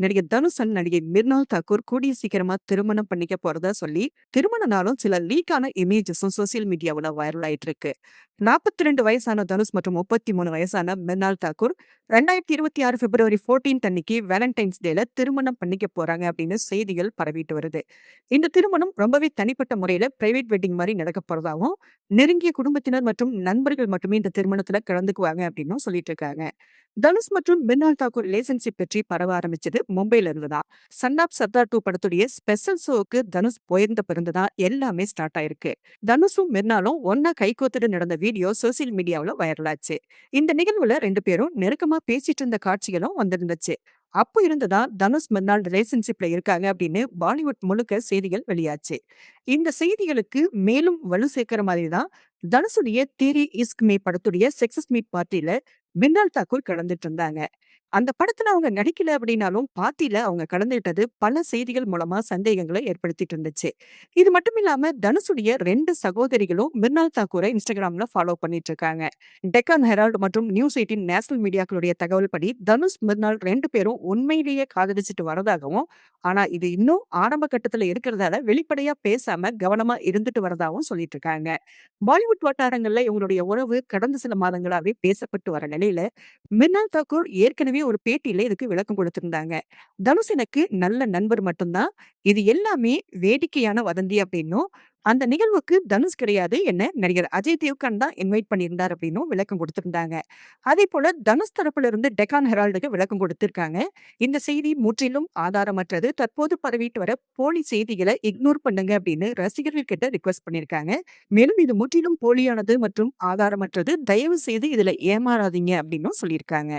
நடிகர் தனுஷ் அண்ட் நடிகை மிர்னால் தாக்கூர் கூடிய சீக்கிரமா திருமணம் பண்ணிக்க போறதா சொல்லி திருமண நாளும் சில லீக்கான இமேஜஸும் சோசியல் மீடியாவுல வைரல் ஆயிட்டு இருக்கு. 42 வயசான தனுஷ் மற்றும் 33 வயசான மிர்னால் தாக்கூர் 2026 பிப்ரவரி 14 அன்னைக்கு வேலண்டைன்ஸ் டேல திருமணம் பண்ணிக்க போறாங்க அப்படின்னு செய்திகள் பரவிட்டு வருது. இந்த திருமணம் ரொம்பவே தனிப்பட்ட முறையில பிரைவேட் வெட்டிங் மாதிரி நடக்க போறதாவும், நெருங்கிய குடும்பத்தினர் மற்றும் நண்பர்கள் மட்டுமே இந்த திருமணத்துல கலந்துக்குவாங்க அப்படின்னு சொல்லிட்டு இருக்காங்க. தனுஷ் மற்றும் மிர்னால் தாக்கூர் ரிலேஷன்ஷிப் பற்றி பரவ ஆரம்பிச்சது மும்பைல இருந்துதான். சன் ஆப் சர்தார் 2 படத்துடைய ஸ்பெஷல் ஷோவுக்கு தனுஷ் போயிருந்த பிறந்துதான் எல்லாமே ஸ்டார்ட் ஆயிருக்கு. தனுஷும் மிர்னாலும் ஒன்னா கைகோத்துட்டு நடந்த வீடியோ சோசியல் மீடியாவுல வைரல் ஆச்சு. இந்த நிகழ்வுல 2 பேரும் நெருக்கமா பேசிட்டு இருந்த காட்சிகளும் வந்திருந்துச்சு. அப்போ இருந்துதான் தனுஷ் மிர்னால் ரிலேஷன்ஷிப்ல இருக்காங்க அப்படின்னு பாலிவுட் முழுக்க செய்திகள் வெளியாச்சு. இந்த செய்திகளுக்கு மேலும் வலு சேர்க்கிற மாதிரி தான் தனுஷுடைய தேரி இஸ்க் மே படத்துடைய சக்சஸ் மீட் பார்ட்டில மிர்னால் தாக்கூர் கலந்துட்டு இருந்தாங்க. அந்த படத்துல அவங்க நடிக்கல அப்படின்னாலும் பார்ட்டில அவங்க கலந்துகிட்டது பல செய்திகள் மூலமா சந்தேகங்களை ஏற்படுத்திட்டு இருந்துச்சு. இது மட்டும் இல்லாம தனுஷுடைய 2 சகோதரிகளும் மிர்னால் தாக்கூரை இன்ஸ்டாகிராம்ல ஃபாலோ பண்ணிட்டு இருக்காங்க. டெக்கான் ஹெரால்டு மற்றும் நியூஸ் 18 நேஷனல் மீடியாக்களுடைய தகவல் படி தனுஷ் மிர்னால் 2 பேரும் உண்மையிலேயே காதலிச்சுட்டு வரதாகவும், ஆனா இது இன்னும் ஆரம்ப கட்டத்துல இருக்கிறதால வெளிப்படையா பேசாம கவனமா இருந்துட்டு வரதாகவும் சொல்லிட்டு இருக்காங்க. பாலிவுட் வட்டாரங்கள்ல இவங்களுடைய உறவு கடந்த சில மாதங்களாவே பேசப்பட்டு வர நிலையில மிர்னால் தாக்கூர் ஏற்கனவே ஒரு பேட்டியில இதுக்கு விளக்கம் கொடுத்திருந்தாங்க. தனுஷ் எனக்கு நல்ல நண்பர் மட்டும்தான். இது எல்லாமே வேடிக்கையான வதந்தி அப்படின்னும், அந்த நிகழ்வுக்கு தனுஷ் கிடையாது, என்ன நடிகர் அஜய் தேவ்கன் தான் இன்வைட் பண்ணியிருந்தார் அப்படின்னும் விளக்கம் கொடுத்திருந்தாங்க. அதேபோல தனுஷ் தரப்புல இருந்து டெக்கான் ஹெரால்டுக்கு விளக்கம் கொடுத்திருக்காங்க. இந்த செய்தி முற்றிலும் ஆதாரமற்றது. தற்போது பரவிட்டு வர போலி செய்திகளை இக்னோர் பண்ணுங்க அப்படின்னு ரசிகர்கள் கிட்ட ரிக்வெஸ்ட் பண்ணியிருக்காங்க. மேலும் இது முற்றிலும் போலியானது மற்றும் ஆதாரமற்றது. தயவு செய்து இதுல ஏமாறாதீங்க அப்படின்னும் சொல்லியிருக்காங்க.